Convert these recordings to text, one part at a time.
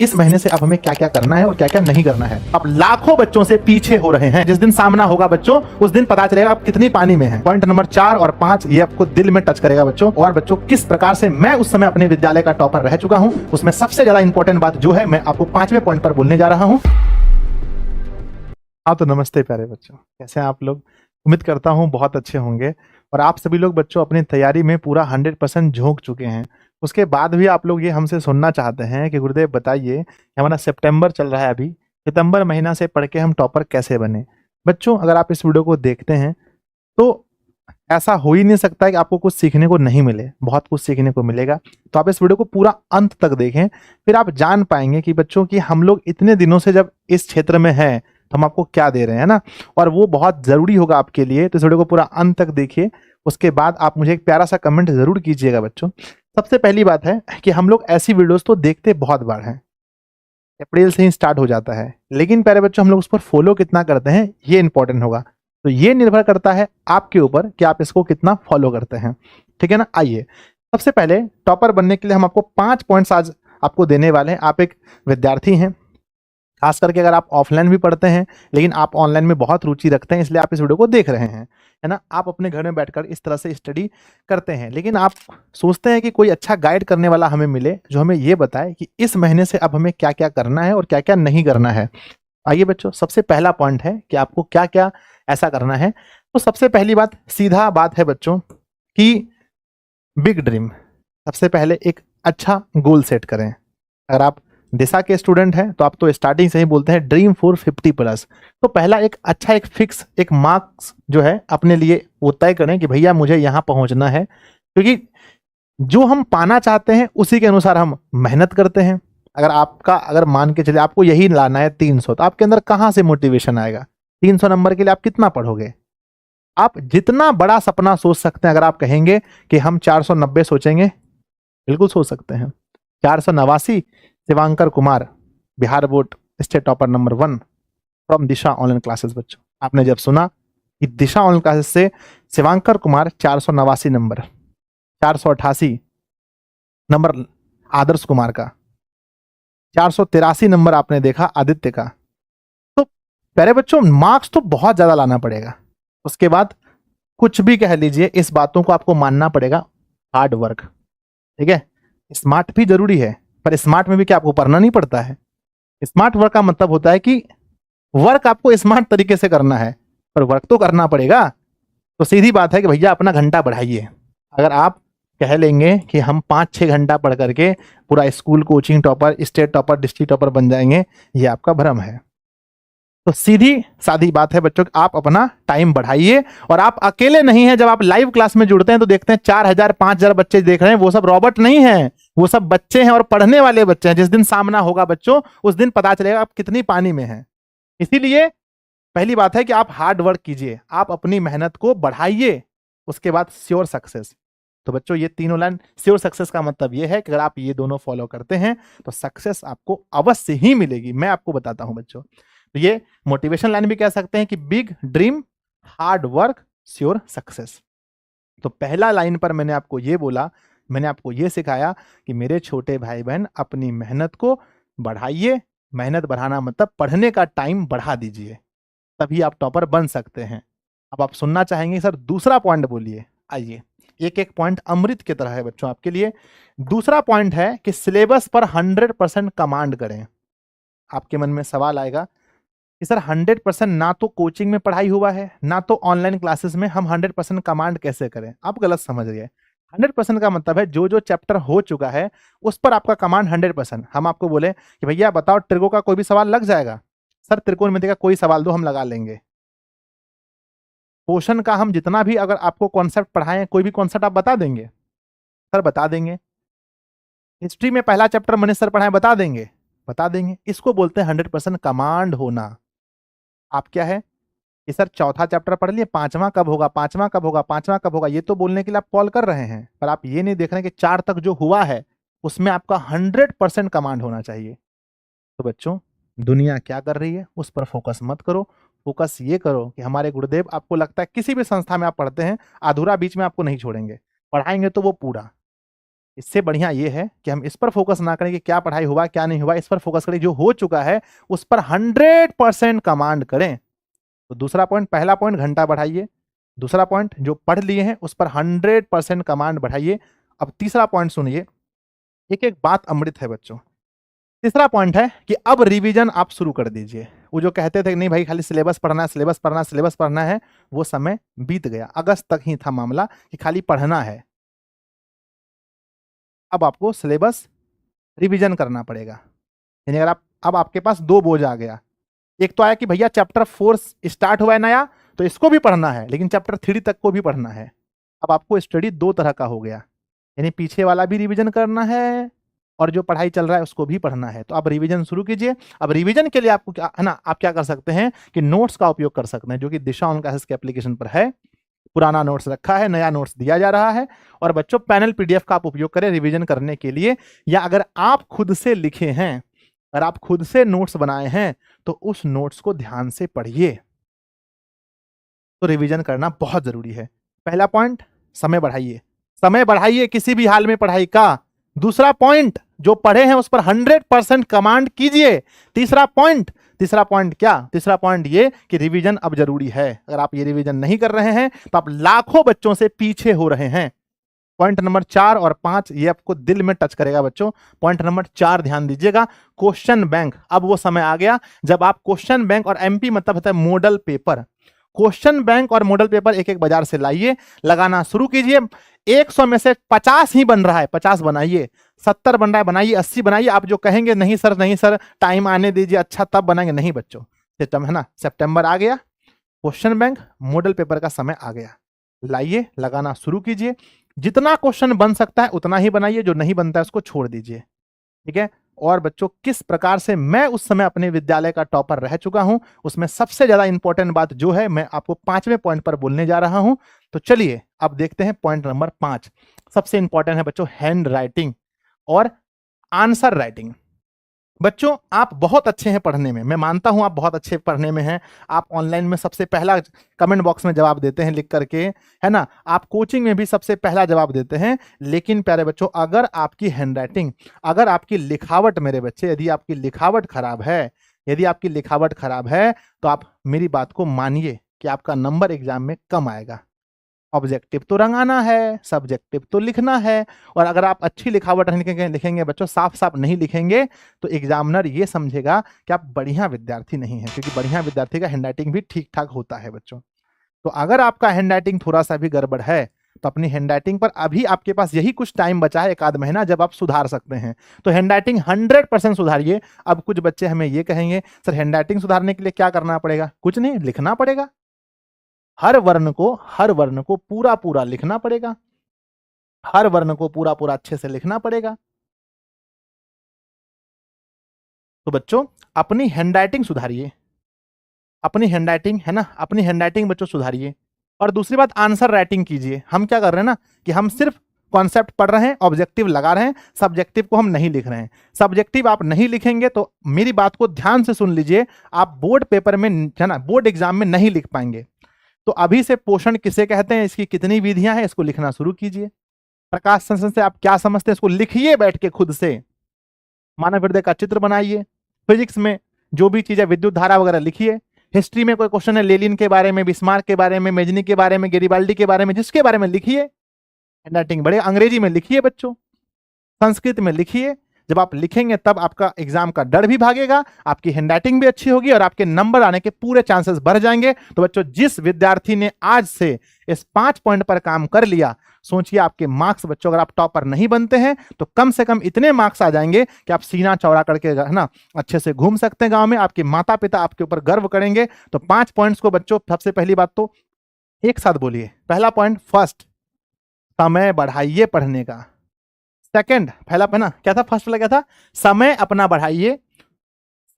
इस महीने से अब हमें क्या क्या करना है और क्या क्या नहीं करना है। अब लाखों बच्चों से पीछे हो रहे हैं। जिस दिन सामना होगा बच्चों, उस दिन पता चलेगा आप कितनी पानी में हैं। पॉइंट नंबर 4 और 5 ये आपको दिल में टच करेगा बच्चों। और बच्चों, किस प्रकार से मैं उस समय अपने विद्यालय का टॉपर रह चुका हूं, उसमें सबसे ज्यादा इंपॉर्टेंट बात जो है मैं आपको 5वें पॉइंट पर बोलने जा रहा हूं। हाँ तो नमस्ते प्यारे बच्चों, कैसे हैं आप लोग। उम्मीद करता हूँ बहुत अच्छे होंगे। और आप सभी लोग बच्चों अपनी तैयारी में पूरा 100% झोंक चुके हैं। उसके बाद भी आप लोग ये हमसे सुनना चाहते हैं कि गुरुदेव बताइए, हमारा सितंबर चल रहा है अभी, सितंबर महीना से पढ़ के हम टॉपर कैसे बने। बच्चों, अगर आप इस वीडियो को देखते हैं तो ऐसा हो ही नहीं सकता है कि आपको कुछ सीखने को नहीं मिले। बहुत कुछ सीखने को मिलेगा। तो आप इस वीडियो को पूरा अंत तक देखें, फिर आप जान पाएंगे कि बच्चों की हम लोग इतने दिनों से जब इस क्षेत्र में हैं तो हम आपको क्या दे रहे हैं ना। और वो बहुत जरूरी होगा आपके लिए। तो इस वीडियो को पूरा अंत तक देखिए। उसके बाद आप मुझे एक प्यारा सा कमेंट जरूर कीजिएगा बच्चों। सबसे पहली बात है कि हम लोग ऐसी वीडियोस तो देखते बहुत बार हैं, अप्रैल से ही स्टार्ट हो जाता है, लेकिन प्यारे बच्चों हम लोग उस पर फॉलो कितना करते हैं ये इंपॉर्टेंट होगा। तो ये निर्भर करता है आपके ऊपर कि आप इसको कितना फॉलो करते हैं। ठीक है ना। आइए, सबसे पहले टॉपर बनने के लिए हम आपको 5 पॉइंट्स आज आपको देने वाले हैं। आप एक विद्यार्थी हैं, खास करके अगर आप ऑफलाइन भी पढ़ते हैं लेकिन आप ऑनलाइन में बहुत रुचि रखते हैं, इसलिए आप इस वीडियो को देख रहे हैं, है ना। आप अपने घर में बैठकर इस तरह से स्टडी करते हैं, लेकिन आप सोचते हैं कि कोई अच्छा गाइड करने वाला हमें मिले जो हमें ये बताए कि इस महीने से अब हमें क्या क्या करना है और क्या क्या नहीं करना है। आइए बच्चों, सबसे पहला पॉइंट है कि आपको क्या क्या ऐसा करना है। तो सबसे पहली बात, सीधा बात है बच्चों कि बिग ड्रीम। सबसे पहले एक अच्छा गोल सेट करें। अगर आप दिशा के स्टूडेंट हैं तो आप तो स्टार्टिंग से ही बोलते हैं ड्रीम फॉर 50+। तो पहला एक अच्छा एक फिक्स एक मार्क्स जो है अपने लिए वो तय करें कि भैया मुझे यहाँ पहुंचना है, क्योंकि जो हम पाना चाहते हैं उसी के अनुसार हम मेहनत करते हैं। अगर मान के चले आपको यही लाना है 300, तो आपके अंदर कहाँ से मोटिवेशन आएगा। 300 नंबर के लिए आप कितना पढ़ोगे। आप जितना बड़ा सपना सोच सकते हैं, अगर आप कहेंगे कि हम 490 सोचेंगे, बिल्कुल सोच सकते हैं। 489 Shivankar Kumar, Bihar board state topper number 1 from Disha online classes. बच्चों, आपने जब सुना कि दिशा ऑनलाइन क्लासेस से शिवांकर कुमार 489 नंबर, 488 नंबर आदर्श कुमार का, 483 नंबर आपने देखा आदित्य का। तो प्यारे बच्चों, मार्क्स तो बहुत ज्यादा लाना पड़ेगा। उसके बाद कुछ भी कह लीजिए, इस बातों को आपको मानना पड़ेगा। हार्ड वर्क, ठीक है। स्मार्ट भी जरूरी है, पर स्मार्ट में भी क्या आपको पढ़ना नहीं पड़ता है। स्मार्ट वर्क का मतलब होता है कि वर्क आपको स्मार्ट तरीके से करना है, पर वर्क तो करना पड़ेगा। तो सीधी बात है कि भैया अपना घंटा बढ़ाइए। अगर आप कह लेंगे कि हम 5-6 घंटा पढ़ करके पूरा school coaching topper, state topper, district topper बन जाएंगे, ये आपका भ्रम है। तो सीधी सादी बात है बच्चों, आप अपना टाइम बढ़ाइए। और आप अकेले नहीं हैं। जब आप लाइव क्लास में जुड़ते हैं तो देखते हैं 4000-5000 बच्चे देख रहे हैं। वो सब रॉबोट नहीं हैं, वो सब बच्चे हैं और पढ़ने वाले बच्चे हैं। जिस दिन सामना होगा बच्चों, उस दिन पता चलेगा आप कितनी पानी में हैं। इसीलिए पहली बात है कि आप हार्ड वर्क कीजिए, आप अपनी मेहनत को बढ़ाइए। उसके बाद श्योर सक्सेस। तो बच्चों, ये तीनों लाइन श्योर सक्सेस का मतलब ये है कि अगर आप ये दोनों फॉलो करते हैं तो सक्सेस आपको अवश्य ही मिलेगी। मैं आपको बताता हूं बच्चों। तो ये मोटिवेशन लाइन भी कह सकते हैं कि big dream, hard work, sure success. तो पहला लाइन पर मैंने आपको ये बोला, मैंने आपको ये सिखाया कि मेरे छोटे भाई बहन अपनी मेहनत को बढ़ाइए। मेहनत बढ़ाना मतलब पढ़ने का टाइम बढ़ा दीजिए, तभी आप टॉपर बन सकते हैं। अब आप सुनना चाहेंगे सर दूसरा पॉइंट बोलिए। आइए, एक एक पॉइंट अमृत की तरह है बच्चों आपके लिए। दूसरा पॉइंट है कि सिलेबस पर 100% कमांड करें। आपके मन में सवाल आएगा कि सर 100% ना तो कोचिंग में पढ़ाई हुआ है, ना तो ऑनलाइन क्लासेस में, हम 100% कमांड कैसे करें। आप गलत समझ गए। 100% का मतलब है जो जो चैप्टर हो चुका है उस पर आपका कमांड 100%। हम आपको बोले कि भैया बताओ त्रिकोण का कोई भी सवाल लग जाएगा। सर त्रिकोणमिति का कोई सवाल दो, हम लगा लेंगे। पोषण का हम जितना भी अगर आपको कॉन्सेप्ट पढ़ाएं, कोई भी कॉन्सेप्ट आप बता देंगे सर, बता देंगे। हिस्ट्री में पहला चैप्टर मनीष सर पढ़ाएं, बता देंगे, बता देंगे। इसको बोलते हैं 100% कमांड होना। आप क्या है कि सर चौथा चैप्टर पढ़ लिए, पांचवा कब होगा, पांचवा कब होगा, पांचवा कब होगा, ये तो बोलने के लिए आप कॉल कर रहे हैं, पर आप ये नहीं देख रहे हैं कि 4 तक जो हुआ है उसमें आपका 100% कमांड होना चाहिए। तो बच्चों, दुनिया क्या कर रही है उस पर फोकस मत करो। फोकस ये करो कि हमारे गुरुदेव, आपको लगता है किसी भी संस्था में आप पढ़ते हैं, अधूरा बीच में आपको नहीं छोड़ेंगे, पढ़ाएंगे तो वो पूरा। इससे बढ़िया ये है कि हम इस पर फोकस ना करें कि क्या पढ़ाई हुआ क्या नहीं हुआ, इस पर फोकस करें जो हो चुका है उस पर 100% कमांड करें। तो दूसरा पॉइंट, पहला पॉइंट घंटा बढ़ाइए, दूसरा पॉइंट जो पढ़ लिए हैं उस पर 100% कमांड बढ़ाइए। अब तीसरा पॉइंट सुनिए, एक एक बात अमृत है बच्चों। तीसरा पॉइंट है कि अब रिवीजन आप शुरू कर दीजिए। वो जो कहते थे कि नहीं भाई खाली सिलेबस पढ़ना है, सिलेबस पढ़ना है, सिलेबस पढ़ना है, वो समय बीत गया। अगस्त तक ही था मामला कि खाली पढ़ना है। अब आपको सिलेबस रिवीजन करना पड़ेगा। यानी अगर आप, अब आपके पास दो बोझ आ गया। एक तो आया कि भैया चैप्टर 4 स्टार्ट हुआ है नया, तो इसको भी पढ़ना है, लेकिन चैप्टर 3 तक को भी पढ़ना है। अब आपको स्टडी दो तरह का हो गया, यानी पीछे वाला भी रिवीजन करना है और जो पढ़ाई चल रहा है उसको भी पढ़ना है। तो आप रिवीजन शुरू कीजिए। अब रिवीजन के लिए आपको क्या है ना, आप क्या कर सकते हैं कि नोट्स का उपयोग कर सकते हैं, जो कि दिशा ऑन क्लासेस के एप्लीकेशन पर है। पुराना नोट्स रखा है, नया नोट्स दिया जा रहा है। और बच्चों पैनल पीडीएफ का आप उपयोग करें रिवीजन करने के लिए, या अगर आप खुद से लिखे हैं, अगर आप खुद से नोट्स बनाए हैं तो उस नोट्स को ध्यान से पढ़िए। तो रिवीजन करना बहुत जरूरी है। पहला पॉइंट, समय बढ़ाइए, समय बढ़ाइए किसी भी हाल में पढ़ाई का। दूसरा पॉइंट, जो पढ़े हैं उस पर 100% कमांड कीजिए। तीसरा पॉइंट क्या, तीसरा पॉइंट ये कि रिवीजन अब जरूरी है। अगर आप ये रिवीजन नहीं कर रहे हैं तो आप लाखों बच्चों से पीछे हो रहे हैं। पॉइंट नंबर 4 और 5 ये आपको दिल में टच करेगा बच्चों। पॉइंट नंबर 4 ध्यान दीजिएगा, क्वेश्चन बैंक। अब वो समय आ गया जब आप क्वेश्चन बैंक, और एमपी मतलब होता है मॉडल पेपर, क्वेश्चन बैंक और मॉडल पेपर एक एक बाजार से लाइए, लगाना शुरू कीजिए। 100 में से 50 ही बन रहा है, 50 बनाइए। 70 बन रहा है बनाइए, 80 बनाइए। आप जो कहेंगे नहीं सर, नहीं सर, टाइम आने दीजिए, अच्छा तब बनाएंगे, नहीं बच्चों, सिस्टम है ना। सितंबर आ गया, क्वेश्चन बैंक मॉडल पेपर का समय आ गया, लाइए, लगाना शुरू कीजिए। जितना क्वेश्चन बन सकता है उतना ही बनाइए, जो नहीं बनता है उसको छोड़ दीजिए, ठीक है। और बच्चों किस प्रकार से मैं उस समय अपने विद्यालय का टॉपर रह चुका हूं, उसमें सबसे ज्यादा इंपॉर्टेंट बात जो है मैं आपको 5वें पॉइंट पर बोलने जा रहा हूं। तो चलिए अब देखते हैं पॉइंट नंबर 5। सबसे इंपॉर्टेंट है बच्चों हैंड राइटिंग और आंसर राइटिंग। बच्चों आप बहुत अच्छे हैं पढ़ने में, मैं मानता हूं आप बहुत अच्छे पढ़ने में हैं। आप ऑनलाइन में सबसे पहला कमेंट बॉक्स में जवाब देते हैं लिख करके, है ना। आप कोचिंग में भी सबसे पहला जवाब देते हैं। लेकिन प्यारे बच्चों, अगर आपकी हैंडराइटिंग, अगर आपकी लिखावट, मेरे बच्चे यदि आपकी लिखावट खराब है, यदि आपकी लिखावट खराब है, तो आप मेरी बात को मानिए कि आपका नंबर एग्जाम में कम आएगा। ऑब्जेक्टिव तो रंगाना है, सब्जेक्टिव तो लिखना है। और अगर आप अच्छी लिखावट लिखेंगे बच्चों, साफ साफ नहीं लिखेंगे, तो एग्जामिनर ये समझेगा कि आप बढ़िया विद्यार्थी नहीं हैं, क्योंकि बढ़िया विद्यार्थी का हैंडराइटिंग भी ठीक ठाक होता है बच्चों। तो अगर आपका हैंडराइटिंग थोड़ा सा भी गड़बड़ है, तो अपनी हैंडराइटिंग पर अभी आपके पास यही कुछ टाइम बचा है, 1 आध महीना, जब आप सुधार सकते हैं। तो हैंडराइटिंग 100% सुधारिए। अब कुछ बच्चे हमें ये कहेंगे सर हैंडराइटिंग सुधारने के लिए क्या करना पड़ेगा? कुछ नहीं, लिखना पड़ेगा। हर वर्ण को पूरा पूरा लिखना पड़ेगा, हर वर्ण को पूरा पूरा अच्छे से लिखना पड़ेगा। तो बच्चों अपनी हैंडराइटिंग सुधारिए, अपनी हैंडराइटिंग है ना, अपनी हैंडराइटिंग बच्चों सुधारिए। और दूसरी बात आंसर राइटिंग कीजिए। हम क्या कर रहे हैं ना कि हम सिर्फ कॉन्सेप्ट पढ़ रहे हैं, ऑब्जेक्टिव लगा रहे हैं, सब्जेक्टिव को हम नहीं लिख रहे हैं। सब्जेक्टिव आप नहीं लिखेंगे तो मेरी बात को ध्यान से सुन लीजिए, आप बोर्ड पेपर में है ना, बोर्ड एग्जाम में नहीं लिख पाएंगे। तो अभी से पोषण किसे कहते हैं, इसकी कितनी विधियां हैं, इसको लिखना शुरू कीजिए। प्रकाश संश्लेषण से आप क्या समझते हैं, इसको लिखिए बैठ के खुद से। मानव हृदय का चित्र बनाइए। फिजिक्स में जो भी चीज है, विद्युत धारा वगैरह लिखिए। हिस्ट्री में कोई क्वेश्चन है, लेनिन के बारे में, बिस्मार्क के बारे में, मेजनी के बारे में, गेरिबाल्डी के बारे में, जिसके बारे में लिखिए। हैंडराइटिंग बढ़े। अंग्रेजी में लिखिए बच्चों, संस्कृत में लिखिए। जब आप लिखेंगे तब आपका एग्जाम का डर भी भागेगा, आपकी हैंडराइटिंग भी अच्छी होगी और आपके नंबर आने के पूरे चांसेस बढ़ जाएंगे। तो बच्चों जिस विद्यार्थी ने आज से इस 5 पॉइंट पर काम कर लिया, सोचिए आपके मार्क्स बच्चों, अगर आप टॉपर नहीं बनते हैं तो कम से कम इतने मार्क्स आ जाएंगे कि आप सीना चौड़ा करके है ना अच्छे से घूम सकते हैं गांव में। आपके माता पिता आपके ऊपर गर्व करेंगे। तो 5 पॉइंट्स को बच्चों सबसे पहली बात तो एक साथ बोलिए। पहला पॉइंट, फर्स्ट, समय बढ़ाइए पढ़ने का। सेकंड, पहला है ना क्या था, फर्स्ट वाला क्या था, समय अपना बढ़ाइए।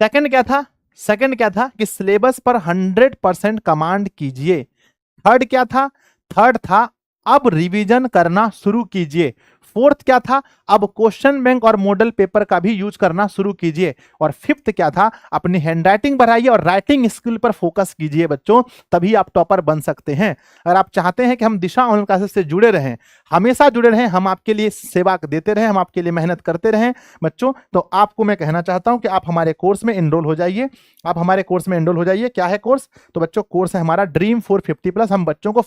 सेकंड क्या था, सेकंड क्या था कि सिलेबस पर 100% कमांड कीजिए। थर्ड क्या था, थर्ड था अब रिवीजन करना शुरू कीजिए। फोर्थ क्या था, अब क्वेश्चन बैंक और मॉडल पेपर का भी यूज करना शुरू कीजिए। और फिफ्थ क्या था, अपनी हैंडराइटिंग बढ़ाइए और राइटिंग स्किल पर फोकस कीजिए बच्चों, तभी आप टॉपर बन सकते हैं। अगर आप चाहते हैं कि हम दिशा ऑनलाइन क्लासेस से जुड़े रहें, हमेशा जुड़े रहें, हम आपके लिए सेवा देते रहें, हम आपके लिए मेहनत करते रहें बच्चों, तो आपको मैं कहना चाहता हूं कि आप हमारे कोर्स में एनरोल हो जाइए। आप हमारे कोर्स में एनरोल हो जाइए। क्या है कोर्स? तो बच्चों कोर्स है हमारा ड्रीम 450 प्लस। हम बच्चों को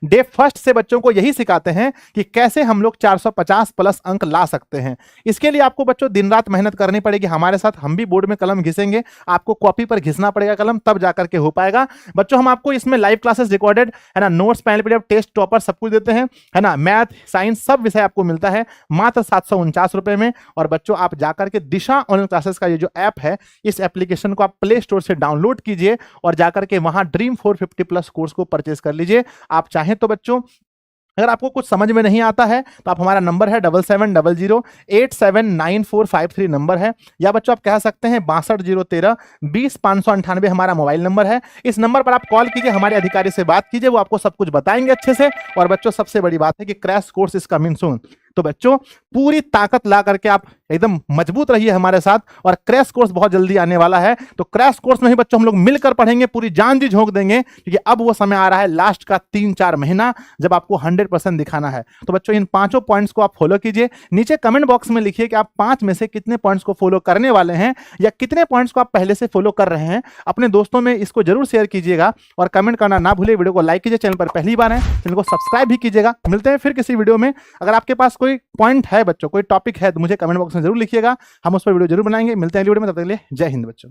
डे फर्स्ट से बच्चों को यही सिखाते हैं कि कैसे हम लोग 450 प्लस अंक ला सकते हैं। इसके लिए आपको बच्चों दिन रात मेहनत करनी पड़ेगी हमारे साथ। हम भी बोर्ड में कलम घिसेंगे, आपको कॉपी पर घिसना पड़ेगा कलम, तब जाकर के हो पाएगा बच्चों। हम आपको इसमें लाइव क्लासेस रिकॉर्डेड है ना, notes, panel PDF, test, topper सब कुछ देते हैं, है ना। मैथ, साइंस सब विषय आपको मिलता है मात्र 749 रुपए में। और बच्चों आप जाकर के दिशा ऑनलाइन क्लासेस का ये जो ऐप है, इस एप्लीकेशन को आप प्ले स्टोर से डाउनलोड कीजिए और जाकर के वहां ड्रीम 450 प्लस कोर्स को परचेज कर लीजिए। आप चाहें तो बच्चों, अगर आपको कुछ समझ में नहीं आता है तो आप हमारा नंबर है 7700879453 नंबर है, या बच्चों आप कह सकते हैं 6201320598 हमारा मोबाइल नंबर है। इस नंबर पर आप कॉल कीजिए, हमारे अधिकारी से बात कीजिए, वो आपको सब कुछ बताएंगे अच्छे से। और बच्चों सबसे बड़ी बात है कि crash course is coming soon. तो बच्चों पूरी ताकत ला करके आप एकदम मजबूत रहिए हमारे साथ, और क्रैश कोर्स बहुत जल्दी आने वाला है। तो क्रैश कोर्स में ही बच्चों हम लोग मिलकर पढ़ेंगे, पूरी जान जी झोंक देंगे, क्योंकि अब वो समय आ रहा है लास्ट का 3-4 महीना जब आपको 100% दिखाना है। तो बच्चों इन 5 पॉइंट्स को आप फॉलो कीजिए। नीचे कमेंट बॉक्स में लिखिए कि आप 5 में से कितने पॉइंट्स को फॉलो करने वाले हैं, या कितने पॉइंट्स को आप पहले से फॉलो कर रहे हैं। अपने दोस्तों में इसको जरूर शेयर कीजिएगा और कमेंट करना ना भूले। वीडियो को लाइक कीजिए, चैनल पर पहली बार है चैनल को सब्सक्राइब भी कीजिएगा। मिलते हैं फिर किसी वीडियो में। अगर आपके पास कोई पॉइंट है बच्चों, कोई टॉपिक है, तो मुझे कमेंट बॉक्स में जरूर लिखिएगा, हम उस पर वीडियो जरूर बनाएंगे। मिलते हैं अगली वीडियो में, तब तक के लिए जय हिंद बच्चों।